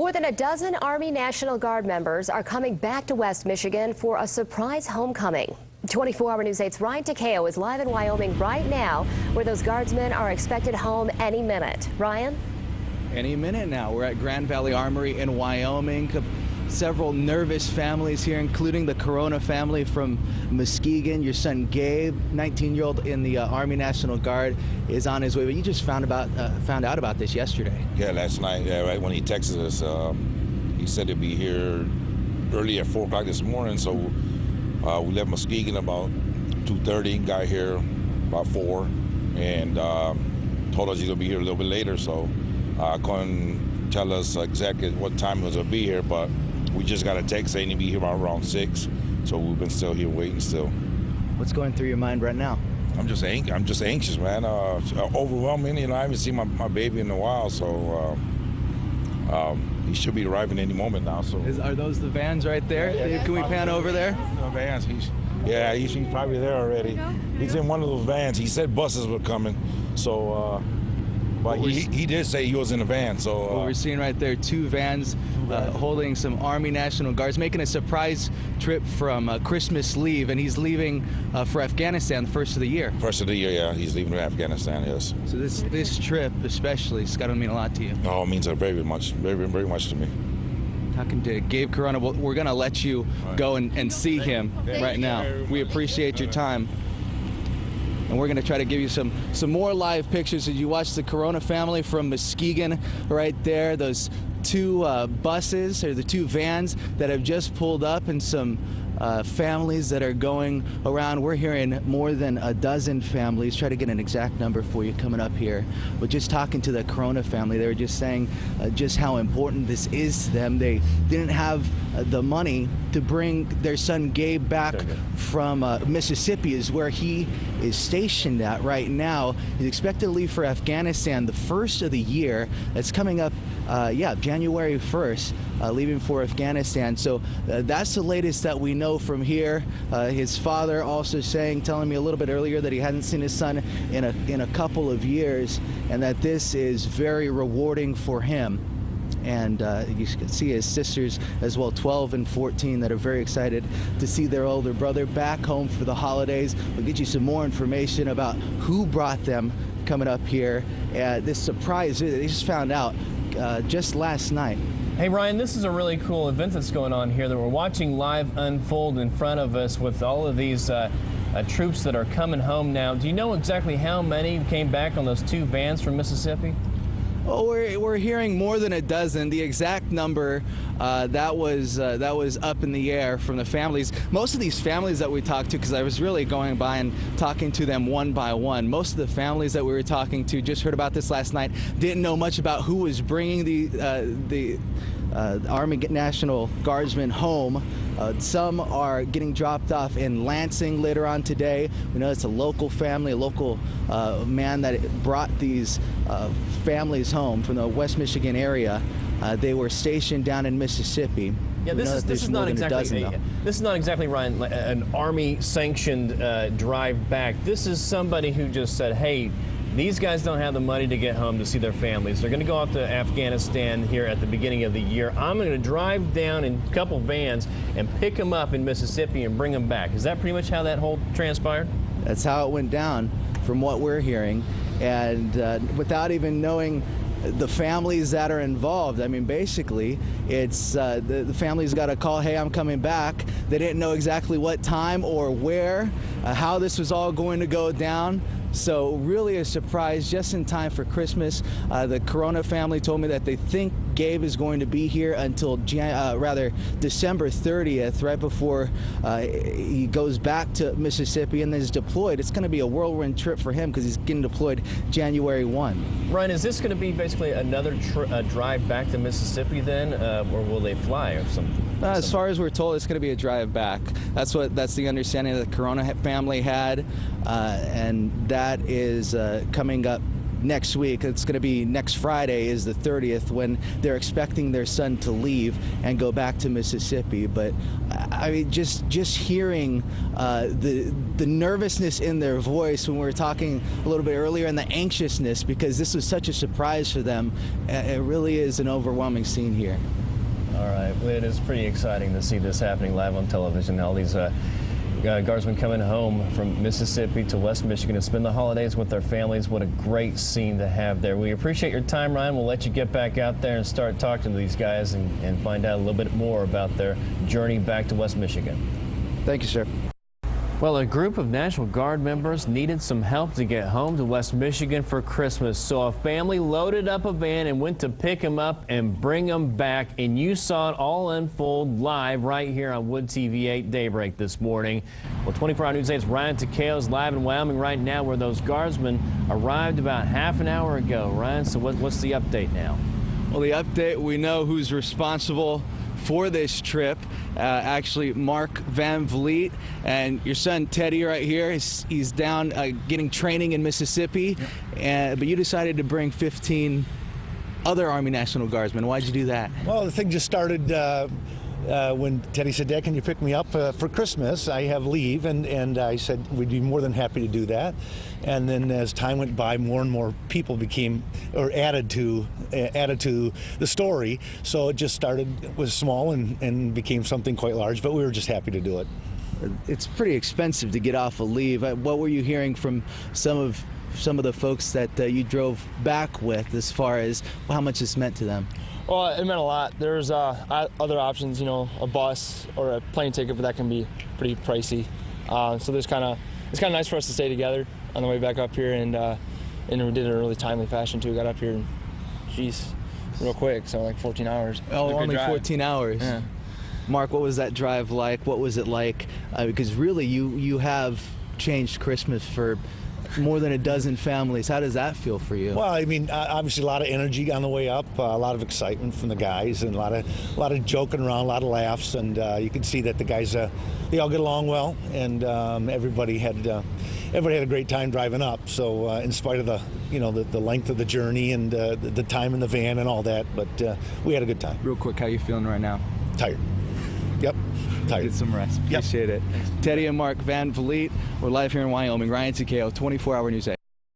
More than a dozen Army National Guard members are coming back to West Michigan for a surprise homecoming. 24-hour News 8's Ryan Takeo is live in Wyoming right now, where those Guardsmen are expected home any minute. Ryan? Any minute now. We're at Grand Valley Armory in Wyoming. Several nervous families here, including the Corona family from Muskegon. Your son Gabe, 19-year-old in the Army National Guard, is on his way. But you just found out about this yesterday. Yeah, last night, right when he texted us, he said he'd be here early at 4 o'clock this morning. So we left Muskegon about 2:30, got here about 4, and told us he's gonna be here a little bit later. So couldn't tell us exactly what time he was gonna be here, but we just got a text saying he'd be here around 6. So we've been still here waiting still. What's going through your mind right now? I'm just anxious, man. Overwhelming. You know, I haven't seen my baby in a while, so he should be arriving any moment now. So Are those the vans right there? Yeah. Can we pan over there? The vans. He's probably there already. He's in one of those vans. He said buses were coming, so. But he did say he was in a van, so... What we're seeing right there, two vans holding some Army National Guards, making a surprise trip from Christmas leave, and he's leaving for Afghanistan the first of the year. First of the year, yeah. He's leaving for Afghanistan, yes. So this trip especially has got to mean a lot to you. Oh, it means very much to me. Talking to Gabe Corona, we're going to let you go and see him right now. We appreciate your time. And we're going to try to give you some more live pictures as you watch the Corona family from Muskegon right there. Those two buses, or the two vans that have just pulled up, and some families that are going around. We're hearing more than a dozen families. Try to get an exact number for you coming up here. But just talking to the Corona family, they were just saying just how important this is to them. They didn't have the money to bring their son Gabe back from Mississippi, is where he is stationed at right now. He's expected to leave for Afghanistan the first of the year. That's coming up, January 1st, leaving for Afghanistan. So that's the latest that we know from here. His father also telling me a little bit earlier that he hadn't seen his son in a couple of years, and that this is very rewarding for him. And you can see his sisters as well, 12 and 14, that are very excited to see their older brother back home for the holidays. We'll get you some more information about who brought them coming up here. This surprise visit, they just found out just last night. Hey Ryan, this is a really cool event that's going on here that we're watching live unfold in front of us with all of these troops that are coming home now. Do you know exactly how many came back on those two vans from Mississippi? Oh, we're hearing more than a dozen. The exact number that was up in the air from the families. Most of these families that we talked to, because I was really going by and talking to them one by one, most of the families that we were talking to just heard about this last night, didn't know much about who was bringing the Army National Guardsmen home. Some are getting dropped off in Lansing later on today. We know it's a local family, a local man that brought these families home from the West Michigan area. They were stationed down in Mississippi. Yeah, this is not exactly, Ryan, an Army-sanctioned drive back. This is somebody who just said, hey, these guys don't have the money to get home to see their families. They're going to go off to Afghanistan here at the beginning of the year. I'm going to drive down in a couple vans and pick them up in Mississippi and bring them back. Is that pretty much how that whole transpired? That's how it went down from what we're hearing. And without even knowing the families that are involved, I mean, basically, it's the families got a call, hey, I'm coming back. They didn't know exactly what time or where, how this was all going to go down. So really a surprise just in time for Christmas. The Corona family told me that they think Gabe is going to be here until December 30th, right before he goes back to Mississippi and then is deployed. It's going to be a whirlwind trip for him because he's getting deployed January 1. Ryan, is this going to be basically another drive back to Mississippi then, or will they fly or something? As far as we're told, it's going to be a drive back. That's the understanding that the Corona family had, and that is coming up next week. It's going to be next Friday is the 30th when they're expecting their son to leave and go back to Mississippi. But I mean, just hearing the nervousness in their voice when we were talking a little bit earlier, and the anxiousness because this was such a surprise for them. It really is an overwhelming scene here. All right, well, it is pretty exciting to see this happening live on television. All these Guardsmen coming home from Mississippi to West Michigan to spend the holidays with their families. What a great scene to have there. We appreciate your time, Ryan. We'll let you get back out there and start talking to these guys and find out a little bit more about their journey back to West Michigan. Thank you, sir. Well, a group of National Guard members needed some help to get home to West Michigan for Christmas, so a family loaded up a van and went to pick them up and bring them back, and you saw it all unfold live right here on Wood TV 8 Daybreak this morning. Well, 24-hour News 8's Ryan Takeo is live in Wyoming right now where those Guardsmen arrived about half an hour ago. Ryan, so what's the update now? Well, the update, we know who's responsible for this trip. Actually, Mark Van Vliet, and your son Teddy right here. He's down getting training in Mississippi, but you decided to bring 15 other Army National Guardsmen. Why'd you do that? Well, the thing just started when Teddy said, "Dad, can you pick me up for Christmas? I have leave," and I said we'd be more than happy to do that. And then as time went by, more and more people became or added to the story. So it just was small and became something quite large. But we were just happy to do it. It's pretty expensive to get off a leave. What were you hearing from some of the folks that you drove back with as far as how much this meant to them? Well, it meant a lot. There's other options, you know, a bus or a plane ticket, but that can be pretty pricey. So it's kind of nice for us to stay together on the way back up here, and we did it in a really timely fashion too. Got up here, and geez, real quick, so like 14 hours. Oh, only 14 hours. Yeah. Mark, what was that drive like? What was it like? Because really, you have changed Christmas for more than a dozen families. How does that feel for you? Well, I mean, obviously a lot of energy on the way up, a lot of excitement from the guys, and a lot of joking around, a lot of laughs, and you can see that the guys they all get along well, and everybody had a great time driving up. So in spite of the length of the journey and the time in the van and all that, but we had a good time. Real quick, how you feeling right now? Tired. Yep. Tired. Get some rest. Appreciate it. Teddy and Mark Van Vliet. We're live here in Wyoming. Ryan Takeo, 24-hour News 8.